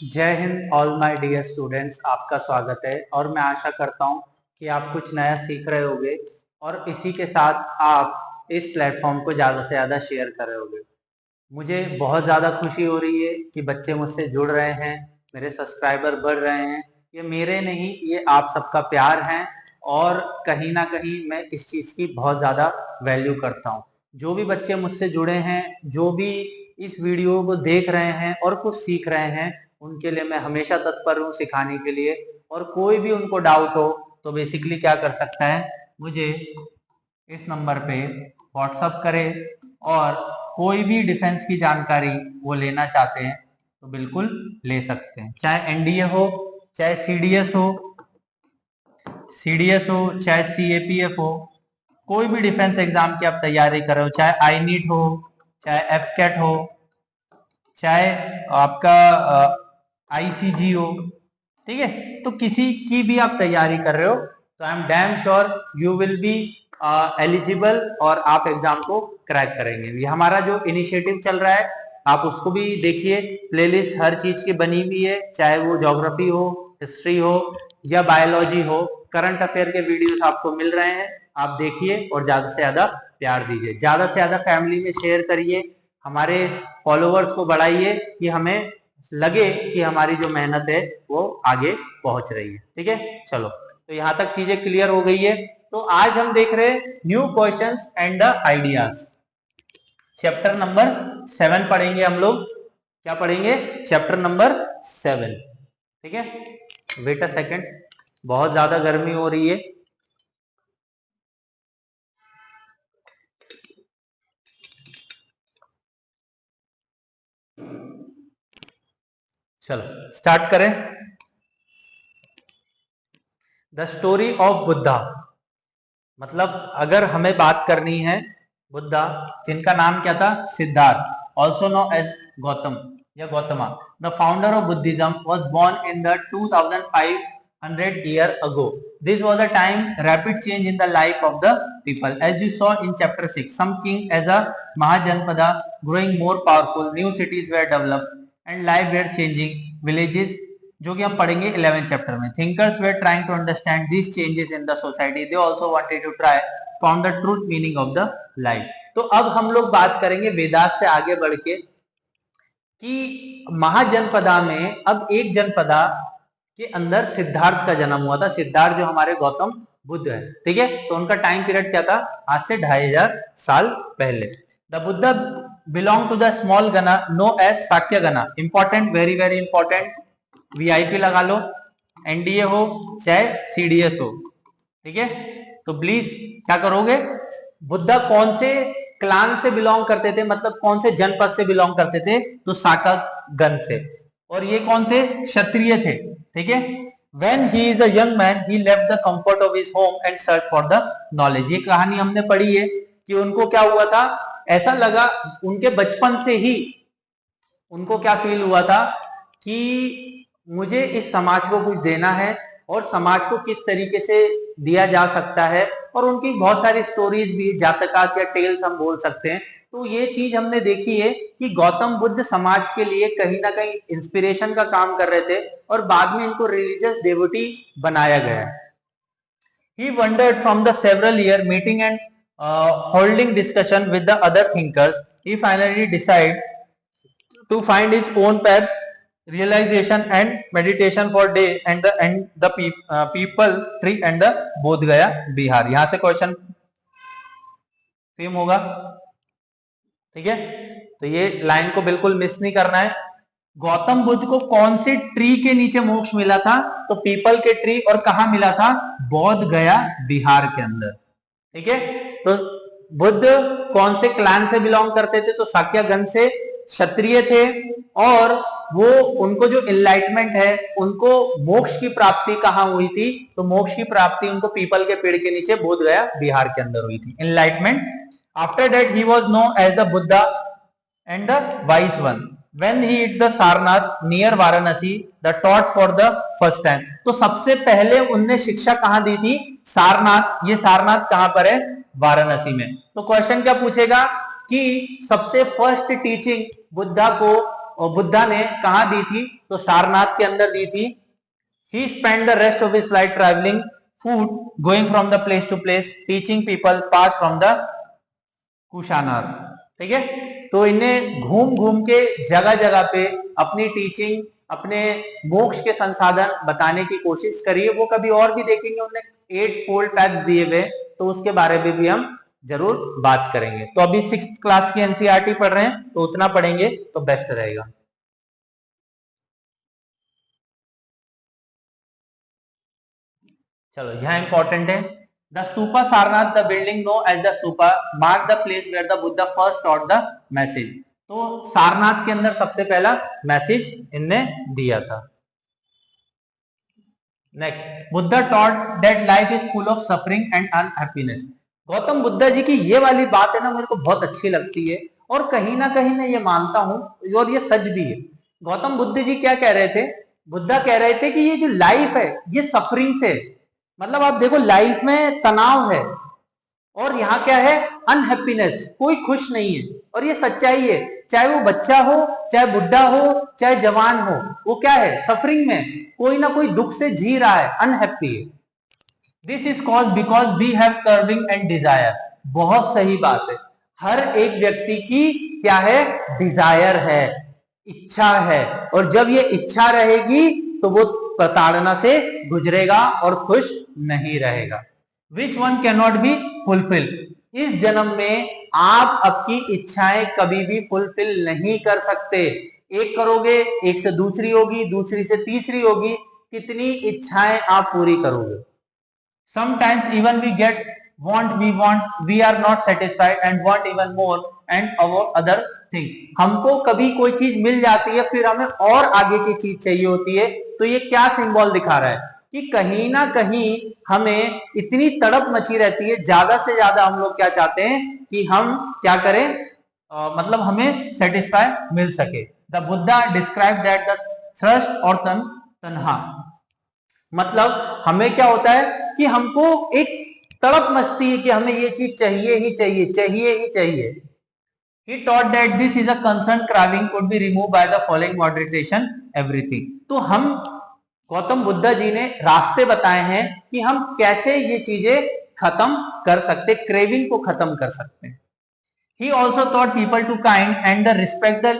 जय हिंद all my dear students, आपका स्वागत है। और मैं आशा करता हूं कि आप कुछ नया सीख रहे होंगे और इसी के साथ आप इस प्लेटफॉर्म को ज़्यादा से ज़्यादा शेयर कर रहे होंगे। मुझे बहुत ज़्यादा खुशी हो रही है कि बच्चे मुझसे जुड़ रहे हैं, मेरे सब्सक्राइबर बढ़ रहे हैं। ये मेरे नहीं, ये आप सबका प्यार है और कहीं ना कहीं मैं इस चीज़ की बहुत ज़्यादा वैल्यू करता हूँ। जो भी बच्चे मुझसे जुड़े हैं, जो भी इस वीडियो को देख रहे हैं और कुछ सीख रहे हैं, उनके लिए मैं हमेशा तत्पर हूँ सिखाने के लिए। और कोई भी उनको डाउट हो तो बेसिकली क्या कर सकता है, मुझे इस नंबर पे व्हाट्सअप करें और कोई भी डिफेंस की जानकारी वो लेना चाहते हैं तो बिल्कुल ले सकते हैं। चाहे एनडीए हो, चाहे सीडीएस हो, चाहे सीएपीएफ हो, कोई भी डिफेंस एग्जाम की आप तैयारी कर रहे हो, चाहे आई नीट हो, चाहे एफकेट हो, चाहे आपका आईसीजी हो, ठीक है। तो किसी की भी आप तैयारी कर रहे हो तो I am damn sure you will be eligible और आप एग्जाम को क्रैक करेंगे। ये हमारा जो इनिशिएटिव चल रहा है आप उसको भी देखिए, प्लेलिस्ट हर चीज की बनी हुई है, चाहे वो ज्योग्राफी हो, हिस्ट्री हो या बायोलॉजी हो। करंट अफेयर के वीडियोस आपको मिल रहे हैं, आप देखिए और ज्यादा से ज्यादा प्यार दीजिए, ज्यादा से ज्यादा फैमिली में शेयर करिए, हमारे फॉलोवर्स को बढ़ाइए कि हमें लगे कि हमारी जो मेहनत है वो आगे पहुंच रही है। ठीक है, चलो तो यहां तक चीजें क्लियर हो गई है। तो आज हम देख रहे हैं new questions and the ideas. Chapter number 7 पढ़ेंगे हम लोग। क्या पढ़ेंगे? Chapter number 7। ठीक है, वेट अ सेकेंड, बहुत ज्यादा गर्मी हो रही है। चलो स्टार्ट करें। द स्टोरी ऑफ बुद्धा, मतलब अगर हमें बात करनी है बुद्धा, जिनका नाम क्या था? Siddharth, also know as Gautam या Gautama. The founder of Buddhism was born in the 2500 year ago. This was a time rapid change in the life of the people. As you saw in chapter 6, some king as a Mahajanpada growing more powerful, new cities were developed and life were changing, villages, जो कि हम पढ़ेंगे 11 chapter में। Thinkers were trying to understand this changes in the society, they also wanted to try found the truth meaning of the life. तो अब हम लोग बात करेंगे वेदास से आगे बढ़ के कि महाजनपदा में अब एक जनपदा के अंदर सिद्धार्थ का जन्म हुआ था। सिद्धार्थ जो हमारे गौतम बुद्ध है, ठीक है। तो उनका टाइम पीरियड क्या था? आज से 2500 साल पहले। The Buddha belong to the small gana known as Sakya gana. Important, very very important, VIP लगा लो, एनडीए हो चाहे सीडीएस हो, ठीक है। तो प्लीज क्या करोगे, बुद्धा कौन से क्लान से बिलोंग करते थे, मतलब कौन से जनपद से बिलोंग करते थे? तो साका गण से। और ये कौन थे? क्षत्रिय थे, ठीक है। When he is a young man, he left the comfort of his home and searched for the knowledge. ये कहानी हमने पढ़ी है कि उनको क्या हुआ था, ऐसा लगा उनके बचपन से ही उनको क्या फील हुआ था कि मुझे इस समाज को कुछ देना है और समाज को किस तरीके से दिया जा सकता है। और उनकी बहुत सारी स्टोरीज भी, जातकास या टेल्स हम बोल सकते हैं। तो ये चीज हमने देखी है कि गौतम बुद्ध समाज के लिए कहीं ना कहीं इंस्पिरेशन का काम कर रहे थे और बाद में इनको रिलीजियस डेवोटी बनाया गया। He wandered from the several year meeting and holding discussion with the other thinkers. He finally decided to find his own path, realization and meditation for day and the people tree and the बोध गया बिहार। यहां से question same होगा, ठीक है। तो ये line को बिल्कुल मिस नहीं करना है। गौतम बुद्ध को कौन से ट्री के नीचे मोक्ष मिला था? तो पीपल के ट्री। और कहा मिला था? बोध गया बिहार के अंदर, ठीक है। तो बुद्ध कौन से क्लैन से बिलोंग करते थे? तो साक्यगण से, क्षत्रिय थे। और वो उनको जो इनलाइटमेंट है, उनको मोक्ष की प्राप्ति कहां हुई थी? तो मोक्ष की प्राप्ति उनको पीपल के पेड़ के नीचे बोध गया बिहार के अंदर हुई थी, enlightenment. After that he was known as the Buddha and the wise one when he hit the Sarnath near Varanasi the taught for the first time। तो सबसे पहले उनने शिक्षा कहां दी थी? सारनाथ। ये सारनाथ कहां पर है? वाराणसी में। तो क्वेश्चन क्या पूछेगा कि सबसे फर्स्ट टीचिंग बुद्धा को और बुद्धा ने कहाँ दी थी? तो सारनाथ के अंदर दी थी। He spent the rest of his life traveling food, going from the place to place, teaching people pass from the कुशानार। ठीक है, तो इन्हें घूम घूम के जगह जगह पे अपनी टीचिंग, अपने मोक्ष के संसाधन बताने की कोशिश करी है। वो कभी और भी देखेंगे, उन्हें 8 फोल्ड पैथ्स दिए हुए, तो उसके बारे में भी हम जरूर बात करेंगे। तो अभी 6th क्लास की एनसीईआरटी पढ़ रहे हैं, तो उतना पढ़ेंगे तो बेस्ट रहेगा। चलो यहां इंपॉर्टेंट है, the stupa Sarnath, the building known as the stupa, mark the place where the Buddha first taught the message. तो सारनाथ के अंदर सबसे पहला मैसेज इनने दिया था। Next, Buddha taught that life is full of suffering and unhappiness. Gautam Buddha ji की ये वाली बात है ना, मेरे को बहुत अच्छी लगती है और कहीं ना कहीं मैं ये मानता हूं और ये सच भी है। गौतम बुद्ध जी क्या कह रहे थे? बुद्धा कह रहे थे कि ये जो लाइफ है ये सफरिंग से, मतलब आप देखो लाइफ में तनाव है और यहाँ क्या है? अनहैप्पीनेस, कोई खुश नहीं है। और ये सच्चाई है, चाहे वो बच्चा हो, चाहे बुढ़ा हो, चाहे जवान हो, वो क्या है? सफरिंग में, कोई ना कोई दुख से जी रहा है, अनहैप्पी है। This is cause because we have craving and desire. बहुत सही बात है, हर एक व्यक्ति की क्या है? डिजायर है, इच्छा है, और जब ये इच्छा रहेगी तो वो प्रताड़ना से गुजरेगा और खुश नहीं रहेगा। Which one can not be fulfil. इस जन्म में आप आपकी इच्छाएं कभी भी फुलफिल नहीं कर सकते। एक करोगे, एक से दूसरी होगी, दूसरी से तीसरी होगी, कितनी इच्छाएं आप पूरी करोगे? Sometimes even we get we are not satisfied and want even more and our other thing। हमको कभी कोई चीज मिल जाती है, फिर हमें और आगे की चीज चाहिए होती है। तो ये क्या सिंबल दिखा रहा है कि कहीं ना कहीं हमें इतनी तड़प मची रहती है, ज्यादा से ज्यादा हम लोग क्या चाहते हैं कि हम क्या करें, मतलब हमें सेटिस्फाई मिल सके। The Buddha describe that the thrust और तन्हा, मतलब हमें क्या होता है कि हमको एक तड़प मचती है कि हमें ये चीज चाहिए ही चाहिए, चाहिए ही चाहिए। He taught that this is a concern craving could be removed by the following moderation everything। तो हम गौतम बुद्धा जी ने रास्ते बताए हैं कि हम कैसे ये चीजें खत्म कर सकते, क्रेविंग को खत्म कर सकते हैं। He also taught people to kind and the respect the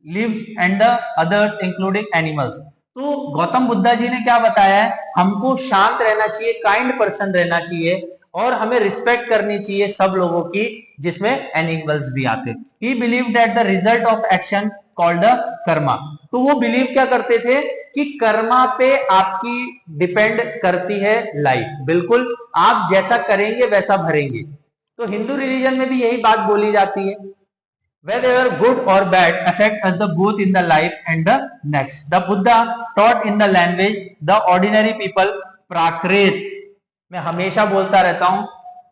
lives and the others including animals। तो गौतम बुद्धा जी ने क्या बताया है? हमको शांत रहना चाहिए, काइंड पर्सन रहना चाहिए और हमें रिस्पेक्ट करनी चाहिए सब लोगों की, जिसमें एनिमल्स भी आते। He believed that the result of action called the Karma. तो वो बिलीव क्या करते थे कि कर्मा पे आपकी डिपेंड करती है लाइफ। बिल्कुल, आप जैसा करेंगे वैसा भरेंगे। तो हिंदू रिलीजन में भी यही बात बोली जाती है, whether good or bad affect us the both in the life and the next। The Buddha taught in the language the ordinary people प्राकृत। मैं हमेशा बोलता रहता हूं,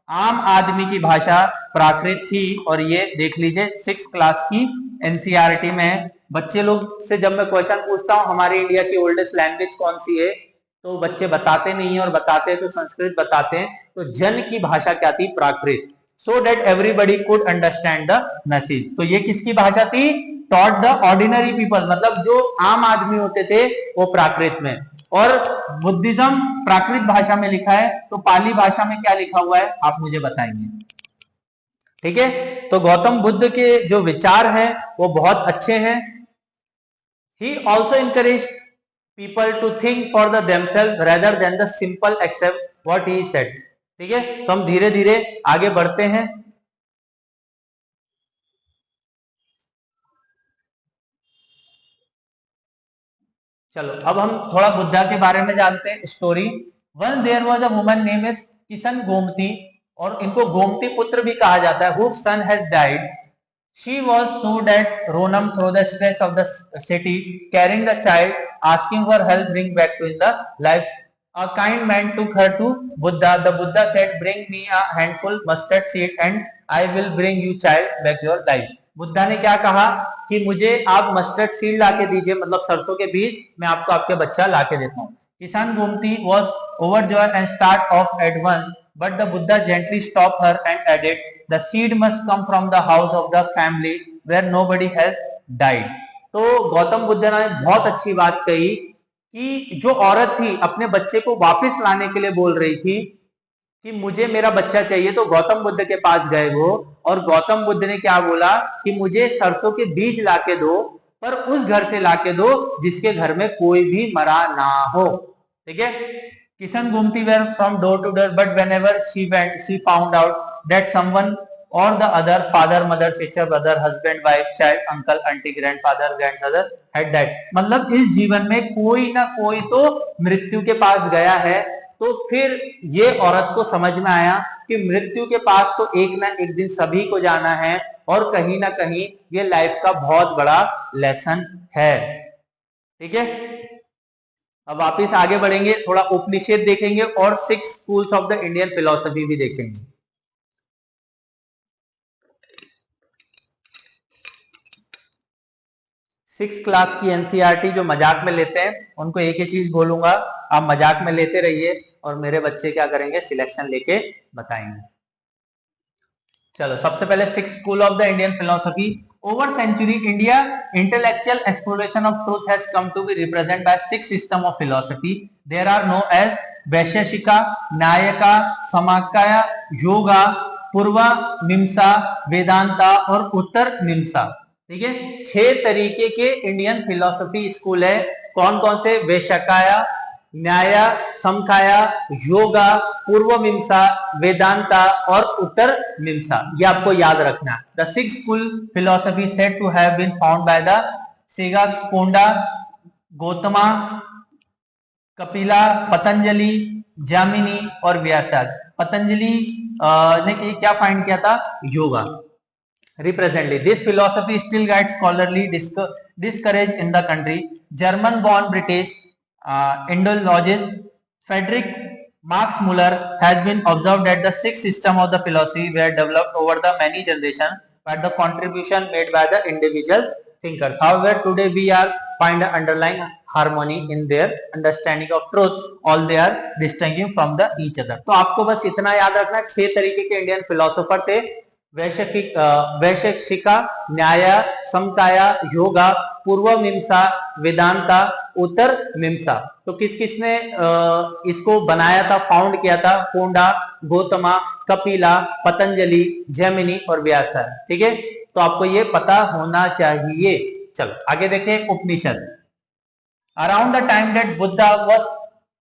आम आदमी की भाषा प्राकृत थी। और ये देख लीजिए 6th क्लास की एनसीईआरटी में बच्चे लोग से जब मैं क्वेश्चन पूछता हूं हमारे इंडिया की ओल्डेस्ट लैंग्वेज कौन सी है, तो बच्चे बताते नहीं है, और बताते हैं तो संस्कृत बताते हैं। तो जन की भाषा क्या थी? प्राकृत। So that everybody could understand the message। तो ये किसकी भाषा थी? Taught the ordinary people, मतलब जो आम आदमी होते थे वो प्राकृत में। और बुद्धिज्म प्राकृत भाषा में लिखा है, तो पाली भाषा में क्या लिखा हुआ है आप मुझे बताएंगे। ठीक है, तो गौतम बुद्ध के जो विचार हैं वो बहुत अच्छे हैं। He also encouraged people to think for the themselves rather than the simple accept what he said। ठीक है, तो हम धीरे धीरे आगे बढ़ते हैं। चलो अब हम थोड़ा बुद्धा के बारे में जानते हैं। Story, one there was a woman name is Kisa गोमती, और इनको गोमती पुत्र भी कहा जाता है, whose son has died। She was sued at Ronem through the stress of the city, carrying the child, asking for help bring back to in the life। A kind man took her to Buddha। The Buddha said, "Bring me a handful mustard seed and I will bring you child back your life। Buddha ने क्या कहा कि मुझे आप mustard seed लाके दीजिए, मतलब सरसों के बीज, मैं आपको आपके बच्चा लाके देता हूँ। किसान Gomti was overjoyed and start off at once, but the Buddha gently stopped her and added, the seed must come from the house of the family where nobody has died। तो गौतम बुद्ध ने बहुत अच्छी बात कही कि जो औरत थी अपने बच्चे को वापस लाने के लिए बोल रही थी कि मुझे मेरा बच्चा चाहिए, तो गौतम बुद्ध के पास गए वो, और गौतम बुद्ध ने क्या बोला कि मुझे सरसों के बीज लाके दो, पर उस घर से लाके दो जिसके घर में कोई भी मरा ना हो। ठीक है। किशन घूमती were from door to door, but whenever she went she found out that someone or the other, father, mother, sister, brother, husband, wife, child, uncle, auntie, grandfather, grandfather had died। मतलब इस जीवन में कोई ना कोई तो मृत्यु के पास गया है। तो फिर ये औरत को समझ में आया कि मृत्यु के पास तो एक ना एक दिन सभी को जाना है, और कहीं ना कहीं ये लाइफ का बहुत बड़ा लेसन है। ठीक है। अब वापिस आगे बढ़ेंगे, थोड़ा उपनिषद देखेंगे और 6 schools of the Indian philosophy भी देखेंगे। 6 क्लास की एनसीईआरटी जो मजाक में लेते हैं उनको एक ही चीज बोलूंगा, आप मजाक में लेते रहिए और मेरे बच्चे क्या करेंगे, सिलेक्शन लेके बताएंगे। चलो, सबसे पहले 6 school of the Indian philosophy. Over century India intellectual exploration of truth has come to be represent by 6 system of philosophy. There are know as Vaisheshika, Nyayika, समाकाया, योगा, पूर्व मीमांसा, वेदांता और उत्तर मीमांसा। ठीक है। 6 तरीके के इंडियन फिलोसफी स्कूल है। कौन कौन से? वैशेषिकाया, न्याय, समकाया, योगा, पूर्व मीमांसा, वेदांता और उत्तर मीमांसा। ये आपको याद रखना है। The 6 school philosophy said to have been found by the सेगास, पोंडा, गौतमा, कपिला, पतंजलि, जामिनी और व्यासाज। पतंजलि ने क्या फाइंड किया था? Yoga. Represently, this philosophy still guides scholarly discourage in the country. German-born British Indologist Friedrich Max Muller has been observed that the 6 system of the philosophy were developed over the many generations by the contribution made by the individual thinkers. However, today we are find an underlying harmony in their understanding of truth. All they are distinguishing from the each other. तो आपको बस इतना याद रखना, 6 तरीके के Indian philosopher थे। वैशेषिका, न्याय, समकाया, योगा, पूर्व मीमांसा, वेदांता, उत्तर मीमांसा। तो किस किसने इसको बनाया था, फाउंड किया था? पोंडा, गौतमा, कपिला, पतंजलि, जैमिनी और व्यासा। ठीक है। तो आपको ये पता होना चाहिए। चलो आगे देखें Upanishad. Around the time that Buddha was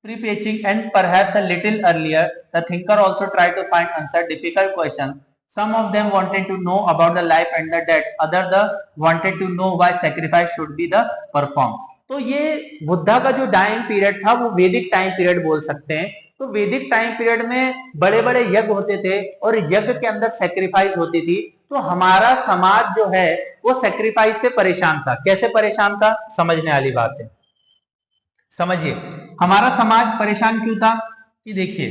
preaching and perhaps a little earlier, the thinker also tried to find answer difficult question. Some of them wanted to know about the life and the death, others wanted to know why sacrifice should be the performed. तो ये बुद्धा का जो time period था वो वैदिक time period बोल सकते हैं। तो वैदिक टाइम पीरियड में बड़े बड़े यज्ञ होते थे और यज्ञ के अंदर सेक्रीफाइस होती थी। तो हमारा समाज जो है वो सेक्रीफाइस से परेशान था। कैसे परेशान था, समझने वाली बात है। समझिए, हमारा समाज परेशान क्यों था कि देखिए,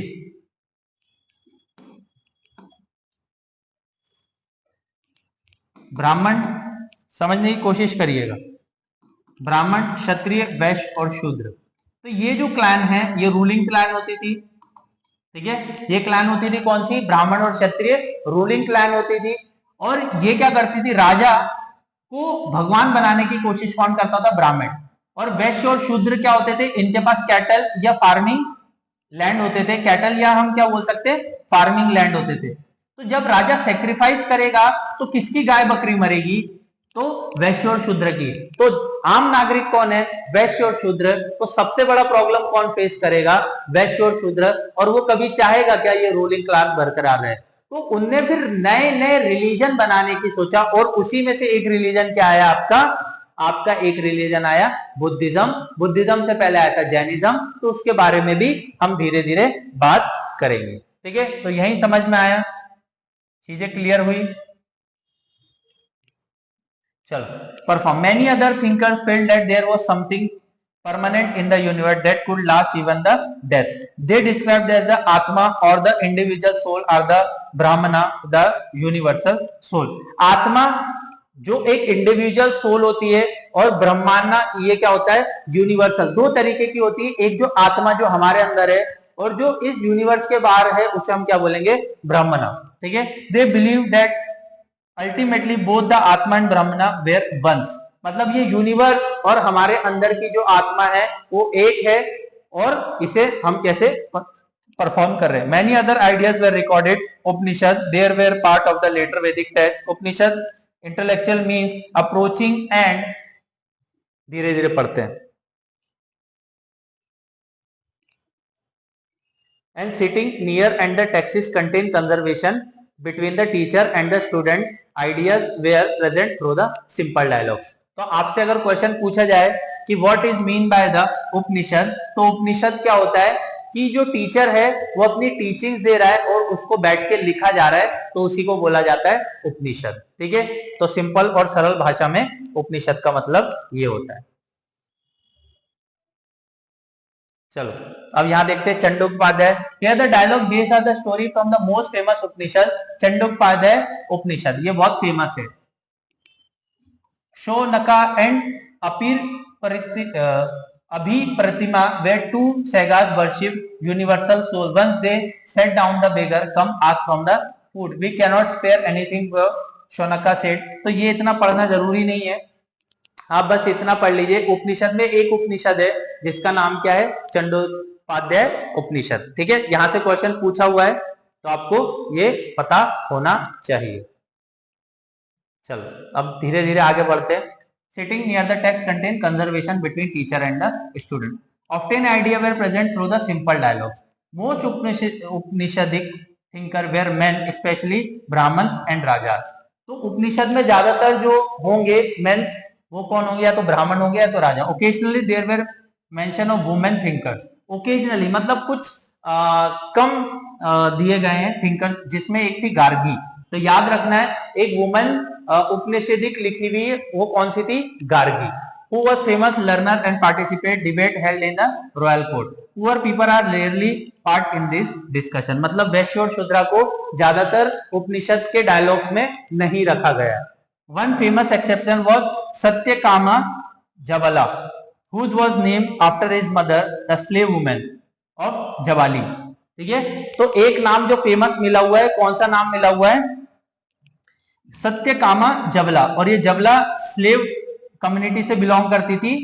ब्राह्मण, समझने की कोशिश करिएगा, ब्राह्मण, क्षत्रिय, वैश्य और शूद्र। तो ये जो क्लैन है ये रूलिंग क्लैन होती थी। ठीक है। ये क्लैन होती थी कौन सी? ब्राह्मण और क्षत्रिय रूलिंग क्लैन होती थी। और ये क्या करती थी? राजा को भगवान बनाने की कोशिश कौन करता था? ब्राह्मण। और वैश्य और शूद्र क्या होते थे? इनके पास कैटल या फार्मिंग लैंड होते थे। कैटल या हम क्या बोल सकते हैं, फार्मिंग लैंड होते थे। तो जब राजा सेक्रीफाइस करेगा तो किसकी गाय बकरी मरेगी? तो वैश्य और शूद्र की। तो आम नागरिक कौन है? वैश्य और शूद्र। तो सबसे बड़ा प्रॉब्लम कौन फेस करेगा? वैश्य और शूद्र। और वो कभी चाहेगा क्या ये रूलिंग क्लास बरकरार रहे? तो उनने फिर नए नए रिलीजन बनाने की सोचा, और उसी में से एक रिलीजन क्या आया आपका एक रिलीजन आया बुद्धिज्म। बुद्धिज्म से पहले आया था जैनिज्म। तो उसके बारे में भी हम धीरे धीरे बात करेंगे। ठीक है। तो यही समझ में आया, चीजें क्लियर हुई। चलो, perform. Many other thinkers felt that there was something permanent in the universe that could last even the death. They described as the atma or the individual soul or the brahmana, the universal soul. आत्मा जो एक individual soul होती है, और ब्रह्मांड ये क्या होता है? यूनिवर्सल। दो तरीके की होती है, एक जो आत्मा जो हमारे अंदर है और जो इस यूनिवर्स के बाहर है उसे हम क्या बोलेंगे? ब्रह्मना। ठीक है। They believe that ultimately both the आत्मा एंड ब्रह्मना वेर वंस। मतलब ये यूनिवर्स और हमारे अंदर की जो आत्मा है वो एक है, और इसे हम कैसे परफॉर्म कर रहे हैं. Many other ideas were recorded. Upanishad there were part of the later Vedic text. Upanishad intellectual means approaching end, धीरे धीरे पढ़ते हैं, and sitting near, and the texts contain conversation between the teacher and the student. Ideas were present through the simple dialogues. तो आपसे अगर question पूछा जाए कि what is mean by the Upanishad, तो उपनिषद क्या होता है कि जो टीचर है वो अपनी टीचिंग्स दे रहा है और उसको बैठ के लिखा जा रहा है, तो उसी को बोला जाता है उपनिषद. ठीक है, तो सिंपल और सरल भाषा में उपनिषद का मतलब ये होता है. चलो अब यहां देखते हैं Chandopadhyay. Here the dialogue based on the story from the most famous Upanishad, Chandopadhyay Upanishad. ये बहुत फेमस है. Shaunaka and Abhipratima were two sagas worship universal soul. Once they set down the beggar come ask from the food. We cannot spare anything for शोनका said. तो ये इतना पढ़ना जरूरी नहीं है, आप बस इतना पढ़ लीजिए. उपनिषद में एक उपनिषद है जिसका नाम क्या है, चंडोपाध्याय उपनिषद. ठीक है, यहां से क्वेश्चन पूछा हुआ है तो आपको ये पता होना चाहिए. चलो अब धीरे धीरे आगे बढ़ते हैं. Sitting near the text content conversation between teacher and the student. Often idea were present through the simple dialogues. Most Upanishadic thinker were men, especially Brahmins and rajas. तो उपनिषद में ज्यादातर जो होंगे मेंस, वो कौन होंगे, या तो ब्राह्मण होंगे या तो राजा. Occasionally there were mention of women thinkers. Occasionally मतलब कुछ कम दिए गए हैं थिंकर्स, जिसमें एक थी गार्गी. तो याद रखना है, एक वुमेन उपनिषदिक लिखी हुई, वो कौन सी थी, Gargi. Who was famous learner and participate debate held in the royal court. Poor people are rarely part in this discussion. मतलब वैश्य और शूद्रा को ज्यादातर उपनिषद के डायलॉग्स में नहीं रखा गया. One famous exception was Satyakama Jabala, whose was named after his mother, the slave woman of Jabali. ठीक है, तो एक नाम जो फेमस मिला हुआ है, कौन सा नाम मिला हुआ है, सत्यकामा जबला. और ये जबला स्लेव कम्युनिटी से बिलोंग करती थी.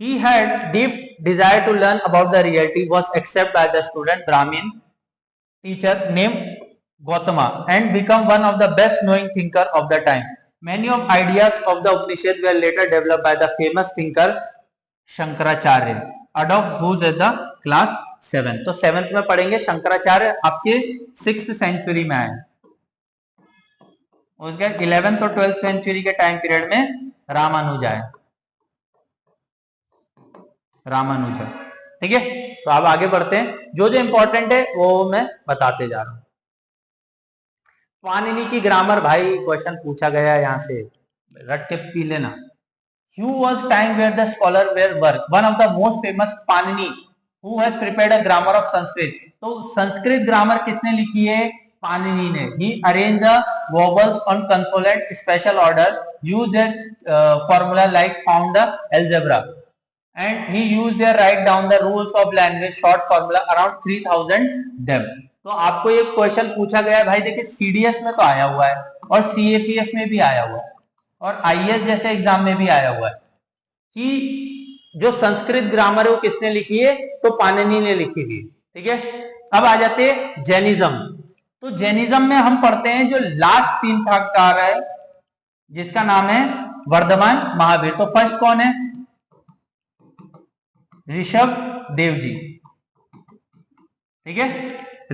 He had deep desire to learn about the reality, was accepted by the student Brahmin teacher named Gautama and become one of the best knowing thinker of the time. Many of ideas of the Upanishad were later developed by the famous thinker Shankaracharya, adopt who's at the class 7. तो 7th में पढ़ेंगे. शंकराचार्य आपके 6th century में आए. उसके 11th और 12th century के time period में रामानुज आए. रामानुज. ठीक है, तो अब आगे बढ़ते हैं. जो जो इंपॉर्टेंट है वो मैं बताते जा रहा हूं. पाणिनि की ग्रामर, भाई क्वेश्चन पूछा गया है, यहां से रट के पी लेना. Who was time where the scholar were work. One of the most famous Panini, who has prepared a grammar of Sanskrit. तो संस्कृत ग्रामर किसने लिखी है, पाणिनि ने. He arranged the vowels on consonant special order, used a formula like found the algebra, and he used their write down the rules of language short formula around 3000 them. तो आपको ये question पूछा गया है भाई, देखिए सीडीएस में तो आया हुआ है और सीएपीएफ में भी आया हुआ है और आईएएस जैसे एग्जाम में भी आया हुआ है कि जो संस्कृत ग्रामर है वो किसने लिखी है, तो पाणिनि ने लिखी थी. ठीक है, अब आ जाते हैं जैनिज्म. तो जैनिज्म में हम पढ़ते हैं जो लास्ट 3 कार है, जिसका नाम है वर्धमान महावीर. तो फर्स्ट कौन है, ऋषभ देव जी. ठीक है,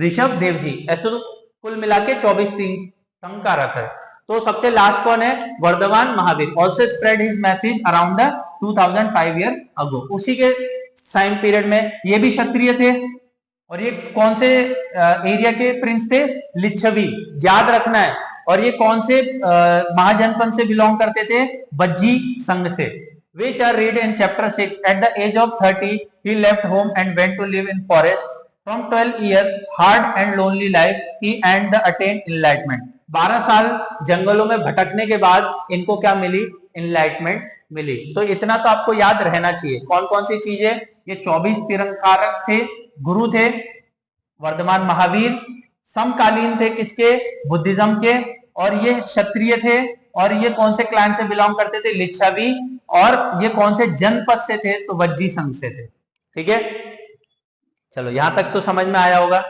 ऋषभ देव जी. ऐसे तो कुल मिला के 24 कारक है. तो सबसे लास्ट कौन है, Vardhaman Mahavir. Also spread his message around the 2005 year ago. उसी के टाइम पीरियड में ये भी क्षत्रिय थे. और ये कौन से एरिया के प्रिंस थे, लिच्छवी. याद रखना है. और ये कौन से महाजनपद से बिलोंग करते थे, बज्जी संघ से. which are read in chapter 6. At the age of 30 he left home and went to live in forest. From 12 years hard and lonely life he and the attained enlightenment. 12 साल जंगलों में भटकने के बाद इनको क्या मिली, एनलाइटमेंट मिली. तो इतना तो आपको याद रहना चाहिए. कौन कौन सी चीजें, ये 24 तीर्थंकर थे, गुरु थे वर्धमान महावीर, समकालीन थे किसके, बुद्धिज्म के, और ये क्षत्रिय थे, और ये कौन से क्लान से बिलोंग करते थे, लिच्छवी, और ये कौन से जनपद से थे? तो वज्जी संघ से थे। ठीक है, चलो यहां तक तो समझ में आया होगा।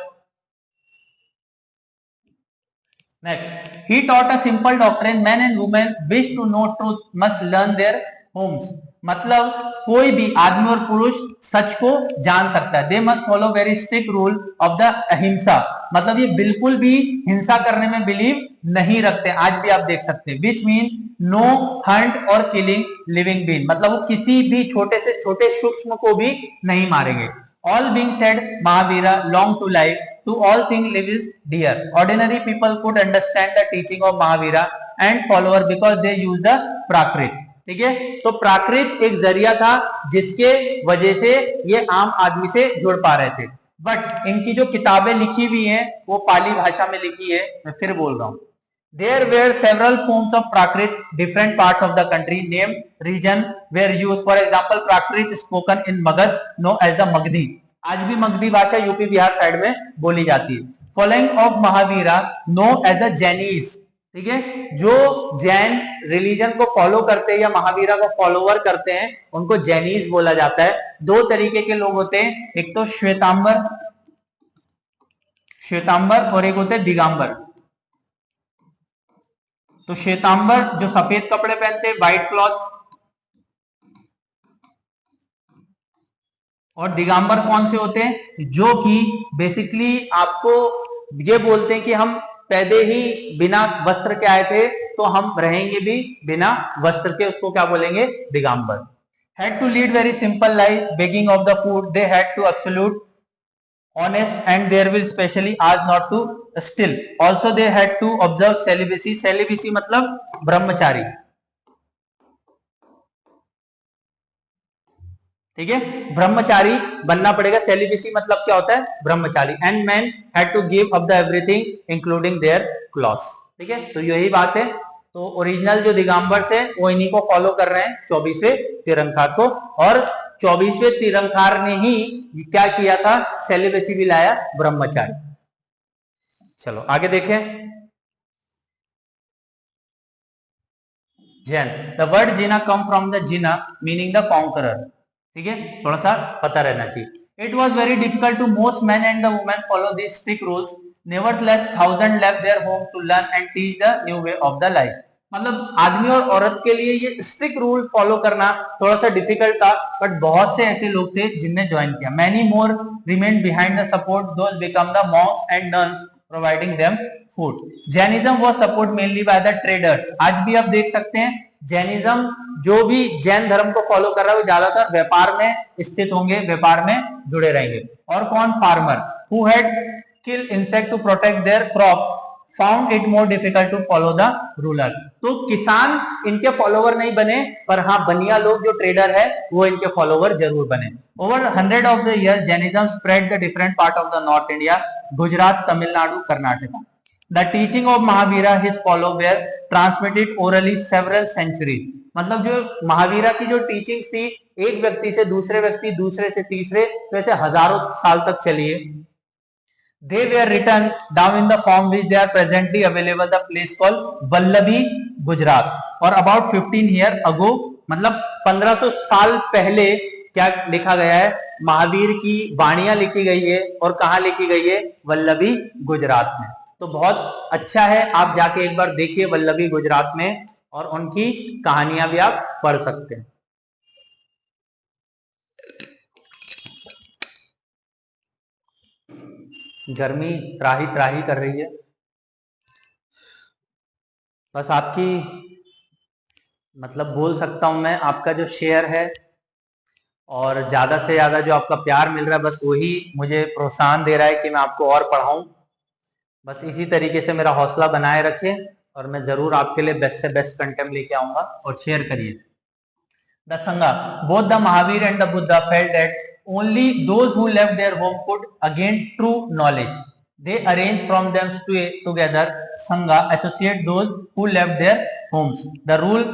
Next, he taught a simple doctrine, men and women wish to know truth must learn their homes। मतलब कोई भी आदमी और पुरुष सच को जान सकता है। They must follow very strict rule of the अहिंसा, मतलब ये बिल्कुल भी हिंसा करने में बिलीव नहीं रखते, आज भी आप देख सकते हैं। विच मीन नो हंट और किलिंग लिविंग बीन, मतलब वो किसी भी छोटे से छोटे सूक्ष्म को भी नहीं मारेंगे। All being said, Mahavira long to life, to all things live is dear। Ordinary people could understand the teaching of Mahavira and follower because they use the प्राकृत। ठीक है, तो प्राकृत एक जरिया था जिसके वजह से ये आम आदमी से जुड़ पा रहे थे। बट इनकी जो किताबें लिखी हुई हैं वो पाली भाषा में लिखी है। मैं फिर बोल रहा हूं, there were several forms of Prakrit, different parts of the country, name, region were used। For example, Prakrit spoken in Magध, known as the Magधी। आज भी मगधी भाषा यूपी बिहार साइड में बोली जाती है। Following of Mahavira, known as the Jainis। ठीक है, जो जैन रिलीजन को फॉलो करते हैं या महावीरा को फॉलोवर करते हैं उनको जैनीज बोला जाता है। दो तरीके के लोग होते हैं, एक तो श्वेतांबर और एक होते हैं दिगंबर। तो श्वेतांबर जो सफेद कपड़े पहनते हैं, व्हाइट क्लॉथ, और दिगंबर कौन से होते हैं? जो कि बेसिकली आपको ये बोलते हैं कि हम पैदे ही बिना वस्त्र के आए थे तो हम रहेंगे भी बिना वस्त्र के, उसको क्या बोलेंगे? Digambar. had to lead very simple life, begging of the food, they had to absolute honest and there will specially ask not to steal। also they had to observe celibacy। celibacy मतलब ब्रह्मचारी। ठीक है, ब्रह्मचारी बनना पड़ेगा। सेलिबेसी मतलब क्या होता है? ब्रह्मचारी। And man had to give up the everything including their clothes. ठीक है, तो यही बात है। तो ओरिजिनल जो दिगंबर्स है वो इन्हीं को फॉलो कर रहे हैं, 24वें तीर्थंकर को। और 24वें तीर्थंकर ने ही क्या किया था? सेलिबेसी भी लाया, ब्रह्मचारी। चलो आगे देखें। Jain, the word jina come from the jina meaning the conqueror. ठीक है, थोड़ा सा पता रहना चाहिए। It was very difficult to most man and the women follow this strict rules, nevertheless thousand left their home to learn and teach the new way of the life. मतलब आदमी और औरत के लिए ये स्ट्रिक्ट रूल फॉलो करना थोड़ा सा डिफिकल्ट था, बट बहुत से ऐसे लोग थे जिनने ज्वाइन किया। Many more remain behind the support, those become the Monks and nuns providing them food. Jainism was support mainly by the traders. आज भी आप देख सकते हैं जैनिज्म, जो भी जैन धर्म को फॉलो कर रहा है वो ज्यादातर व्यापार में स्थित होंगे, व्यापार में जुड़े रहेंगे। और कौन? Farmer who had kill insect to protect their crop found it more difficult to follow the ruler. तो किसान इनके फॉलोवर नहीं बने, पर हाँ बनिया लोग जो ट्रेडर है वो इनके फॉलोवर जरूर बने। Over 100 of the year Jainism spread the different part of the north India, Gujarat, Tamil Nadu, Karnataka. The teaching of Mahavira, his followers were transmitted orally several centuries। मतलब जो महावीरा की जो टीचिंग्स थी एक व्यक्ति से दूसरे व्यक्ति, दूसरे से तीसरे, तो ऐसे हजारों साल तक चली है। They were written down in the form which they are presently available, the place called Vallabhi, Gujarat. और about 15 years ago, मतलब 1500 साल पहले क्या लिखा गया है? महावीर की वाणियां लिखी गई है। और कहाँ लिखी गई है? वल्लभी, गुजरात में। तो बहुत अच्छा है, आप जाके एक बार देखिए वल्लभी, गुजरात में, और उनकी कहानियां भी आप पढ़ सकते हैं। गर्मी त्राही त्राही कर रही है। बस आपकी मतलब बोल सकता हूं मैं, आपका जो शेयर है और ज्यादा से ज्यादा जो आपका प्यार मिल रहा है, बस वही मुझे प्रोत्साहन दे रहा है कि मैं आपको और पढ़ाऊं। बस इसी तरीके से मेरा हौसला बनाए रखिए और मैं जरूर आपके लिए बेस्ट से बेस्ट कंटेंट लेके आऊंगा। और शेयर करिए। द संगा, both the Mahavir and the Buddha felt that only those who left their home could again true knowledge. They arrange from them together Sangha, associate those who left their homes. The rule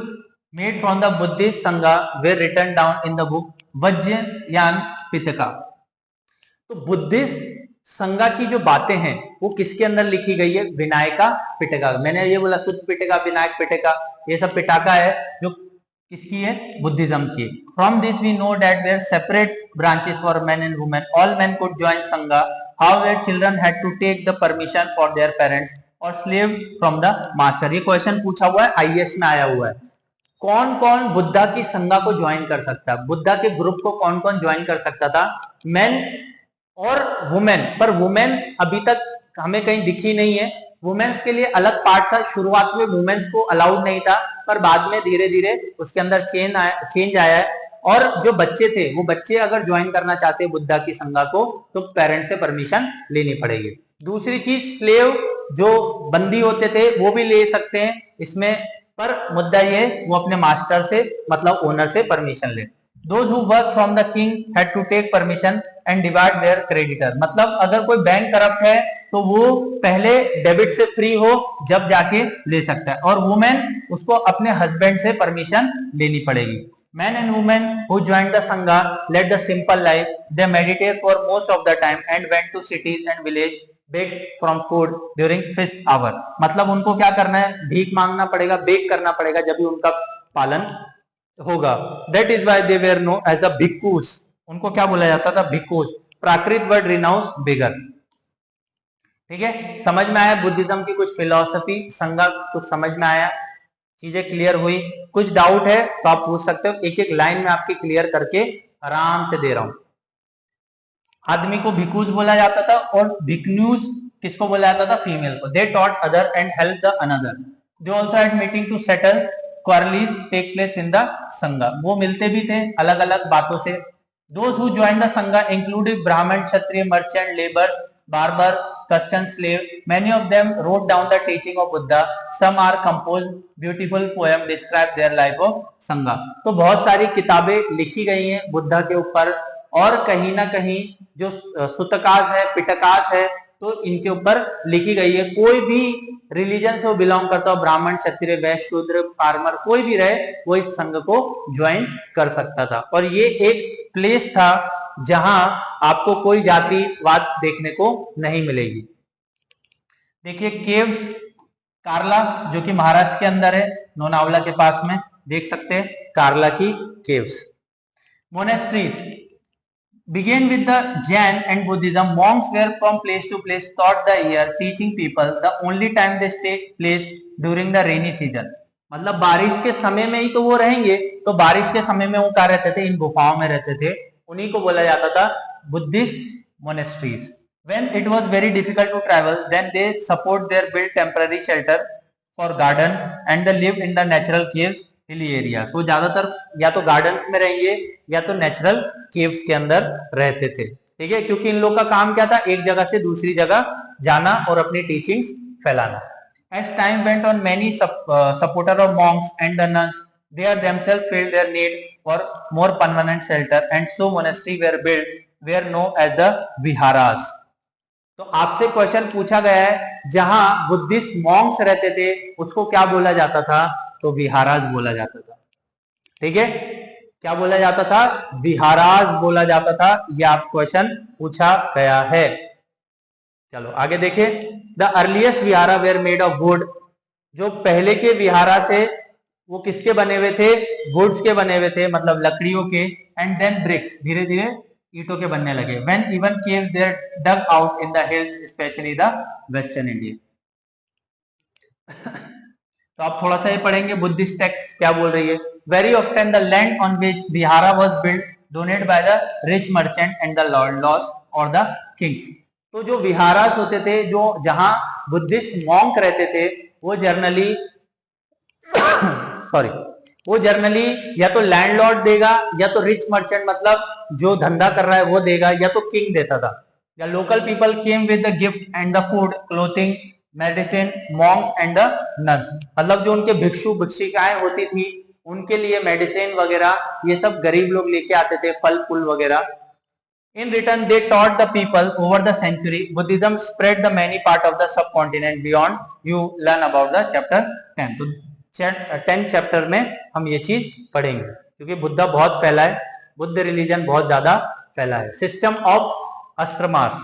made from the Buddhist Sangha were written down in the book Vajrayana Pitaka। तो Buddhist संगा की जो बातें हैं वो किसके अंदर लिखी गई है? विनायका पिटका। मैंने ये बोला सुत्त पिटका, विनायक पिटका, ये सब पिटाका है जो किसकी है? बुद्धिज्म की। From this we know that there separate branches for men and women, all men could join Sangha, however children had to take the permission for their parents और स्लेव फ्रॉम द मास्टर। ये question पूछा हुआ है, IAS में आया हुआ है। कौन कौन बुद्धा की संघा को ज्वाइन कर सकता है? बुद्धा के ग्रुप को कौन कौन ज्वाइन कर सकता था? मेन और वुमेन, पर वुमेन्स अभी तक हमें कहीं दिखी नहीं है। वुमेन्स के लिए अलग पार्ट था, शुरुआत में वुमेन्स को अलाउड नहीं था, पर बाद में धीरे धीरे उसके अंदर चेंज आया है। और जो बच्चे थे, वो बच्चे अगर ज्वाइन करना चाहते हैं बुद्धा की संघा को, तो पेरेंट्स से परमिशन लेनी पड़ेगी। दूसरी चीज, स्लेव जो बंदी होते थे वो भी ले सकते हैं इसमें, पर मुद्दा ये वो अपने मास्टर से मतलब ओनर से परमिशन ले। Those who work from the king had to take permission and divide their creditor। मतलब अगर कोई बैंक करप्ट है तो वो पहले डेबिट से फ्री हो जब जाके ले सकता है, और वुमेन उसको अपने हस्बैंड से परमिशन लेनी पड़ेगी। Men and women who joined the sangha led the simple life. They meditate for most of the time and went to cities and village, begged from food during feast hour। मतलब उनको क्या करना है? भीख मांगना पड़ेगा, बेक करना पड़ेगा, जब भी उनका पालन होगा। That is why they were known as the भिक्खूस। उनको क्या बोला जाता था? भिक्खूस। प्राकृत वर्ड रिनाउंस बेगर। ठीक है, समझ में आया बुद्धिज्म की कुछ फिलॉसफी, संघा कुछ समझ में आया, चीजें क्लियर हुई? कुछ डाउट है तो आप पूछ सकते हो, एक एक लाइन में आपकी क्लियर करके आराम से दे रहा हूं। आदमी को भिक्खूस बोला जाता था, और भिक्खूस किसको बोला जाता था? फीमेल को। They taught other and help the another. They also had meeting to settle quarrels take place in the Sangha. वो मिलते भी थे अलग अलग बातों से। Those who joined the sangha included Brahmin, Kshatriya, merchant, laborers, barber, custom slave. Many of them wrote down the teaching of Buddha. Some are composed beautiful poem describe their life of sangha। तो बहुत सारी किताबें लिखी गई हैं बुद्धा के ऊपर, और कहीं ना कहीं जो सुतकास है, पिटकास है, तो इनके ऊपर लिखी गई है। कोई भी रिलीजन से वो बिलोंग करता हो, ब्राह्मण, क्षत्रिय, वैश्य, शूद्र, फार्मर, कोई भी रहे, वो इस संघ को ज्वाइन कर सकता था। और ये एक प्लेस था जहां आपको कोई जातिवाद देखने को नहीं मिलेगी। देखिए केव्स, कार्ला जो कि महाराष्ट्र के अंदर है, लोनावला के पास में, देख सकते हैं कार्ला की caves. Monasteries began with the Jain and Buddhism. Monks were from place to place throughout the year, teaching people. The only time they stay place during the rainy season। मतलब बारिश के समय में ही तो वो रहेंगे, तो बारिश के समय में वो कहाँ रहते थे? इन गुफाओं में रहते थे। उन्हीं को बोला जाता था Buddhist monasteries. When it was very difficult to travel, then they support their built temporary shelter for garden and they live in the natural caves, hilly areas. वो ज्यादातर या तो गार्डन्स में रहेंगे या तो नेचुरल केव्स के अंदर रहते थे। ठीक है, क्योंकि इन लोग का काम क्या था? एक जगह से दूसरी जगह जाना और अपनी टीचिंग्स फैलाना। As time went on, many supporter of monks and the nuns, they themselves felt their need for more permanent shelter, and so monasteries were built, were known as the viharas। तो आपसे question पूछा गया है, जहां Buddhist Monks रहते थे उसको क्या बोला जाता था? तो विहाराज बोला जाता था। ठीक है, क्या बोला जाता था? विहाराज बोला जाता था। यह आप क्वेश्चन पूछा गया है। चलो आगे देखें। The earliest vihara were made of wood. जो पहले के विहारा से वो किसके बने हुए थे? वुड्स के बने हुए थे, मतलब लकड़ियों के। एंड देन ब्रिक्स, धीरे धीरे ईंटों के बनने लगे। When even caves they dug out in the hills, especially the western India। तो आप थोड़ा सा ये पढ़ेंगे, बुद्धिस्ट टेक्स्ट क्या बोल रही है। Very often the land on which vihara was built donated by the rich merchant and the lords or the kings। तो जो विहारास होते थे, जो जहां बुद्धिस्ट मॉन्क रहते थे, वो जर्नली वो जर्नली या तो लैंडलॉर्ड देगा, या तो रिच मर्चेंट मतलब जो धंधा कर रहा है वो देगा, या तो किंग देता था। या local people came with the gift and the food, clothing, medicine, Monks and the nuns. मतलब जो उनके भिक्षु भिक्षिकाएं होती थी, उनके लिए मेडिसिन वगैरह ये सब गरीब लोग लेके आते थे, फल फूल वगैरह। In return, they taught the people over the century. Buddhism spread the many part of the subcontinent beyond. You learn about the chapter 10। तो 10 चैप्टर में हम ये चीज पढ़ेंगे, क्योंकि बुद्धा बहुत फैला है, बुद्ध रिलीजन बहुत ज्यादा फैला है। System of ashramas.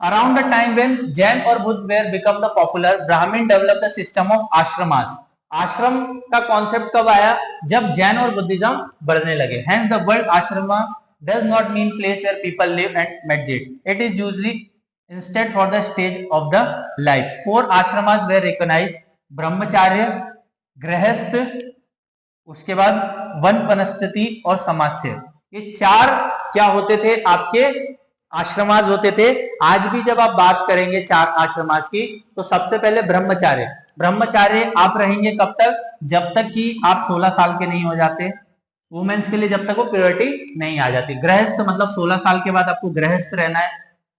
Around the time when Jain or Buddha were become the popular, Brahmin developed the system of ashramas। आश्रम का कॉन्सेप्ट कब आया? जब जैन और बुद्धिज्म बढ़ने लगे। Hence the word ashrama does not mean place where people live and meditate. It is usually instead for the stage of the life. 4 ashramas were recognized: ब्रह्मचार्य, गृहस्थ, उसके बाद वन वनस्पति और समास्य। ये 4 क्या होते थे? आपके आश्रमास होते थे। आज भी जब आप बात करेंगे 4 आश्रमास की, तो सबसे पहले ब्रह्मचार्य। ब्रह्मचार्य आप रहेंगे कब तक? जब तक कि आप 16 साल के नहीं हो जाते। वुमेन्स के लिए जब तक वो प्योरिटी नहीं आ जाती। गृहस्थ मतलब 16 साल के बाद आपको गृहस्थ रहना है,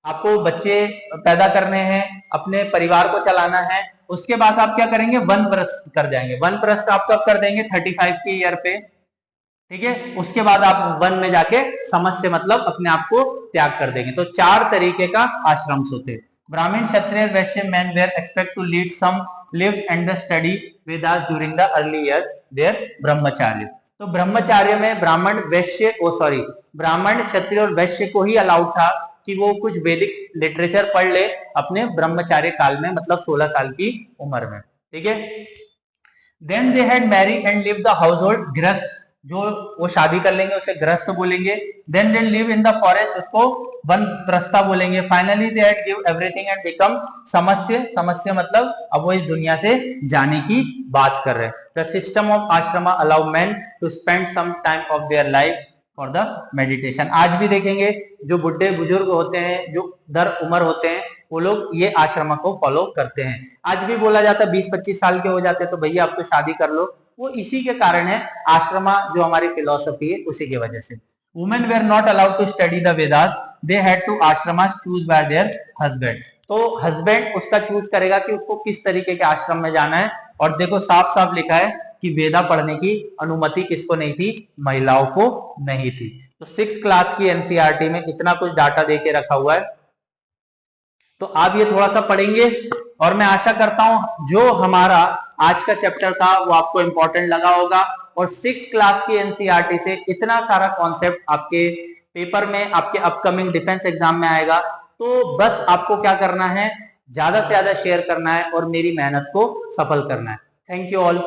आपको बच्चे पैदा करने हैं, अपने परिवार को चलाना है। उसके बाद आप क्या करेंगे? वनप्रस्थ कर जाएंगे। वनप्रस्थ आप कब कर देंगे? 35 की ईयर पे, ठीक है। उसके बाद आप वन में जाके समस्य मतलब अपने आप को त्याग कर देंगे। तो 4 तरीके का आश्रम होते। Brahmin, Kshatriya, Vaishya men were expect to lead some lives and the study Vedas during the early year their Brahmacharya. तो ब्रह्मचार्य में ब्राह्मण, वैश्य ब्राह्मण, क्षत्रिय और वैश्य को ही अलाउड था कि वो कुछ वैदिक लिटरेचर पढ़ ले अपने ब्रह्मचार्य काल में, मतलब 16 साल की उम्र में, ठीक है। Then they had marry and live the household, गृहस्थ, जो वो शादी कर लेंगे उसे गृहस्थ बोलेंगे। Then they live in the forest, उसको वनप्रस्था बोलेंगे। Finally they had give everything and become समस्य। समस्य मतलब अब वो इस दुनिया से जाने की बात कर रहे हैं। The system of ashrama allow men to spend some time of their life for the meditation. आज भी देखेंगे जो बुढ़े बुजुर्ग होते हैं, जो दर उम्र होते हैं, वो लोग ये आश्रम को फॉलो करते हैं। आज भी बोला जाता है 20-25 साल के हो जाते हैं तो भैया अब तो शादी कर लो। वो इसी के कारण है, आश्रमा जो हमारी फिलोसफी है उसी की वजह से। Women were not allowed to study the Vedas, they had to ashramas choose by their husband. तो हस्बैंड उसका चूज करेगा कि उसको किस तरीके के आश्रम में जाना है। और देखो साफ साफ लिखा है कि वेदा पढ़ने की अनुमति किसको नहीं थी? महिलाओं को नहीं थी। तो 6 क्लास की एनसीईआरटी में इतना कुछ डाटा देके रखा हुआ है, तो आप ये थोड़ा सा पढ़ेंगे और मैं आशा करता हूं जो हमारा आज का चैप्टर था वो आपको इंपॉर्टेंट लगा होगा। और 6 क्लास की एनसीईआरटी से इतना सारा कॉन्सेप्ट आपके पेपर में, आपके अपकमिंग डिफेंस एग्जाम में आएगा। तो बस आपको क्या करना है? ज्यादा से ज्यादा शेयर करना है और मेरी मेहनत को सफल करना है। Thank you all.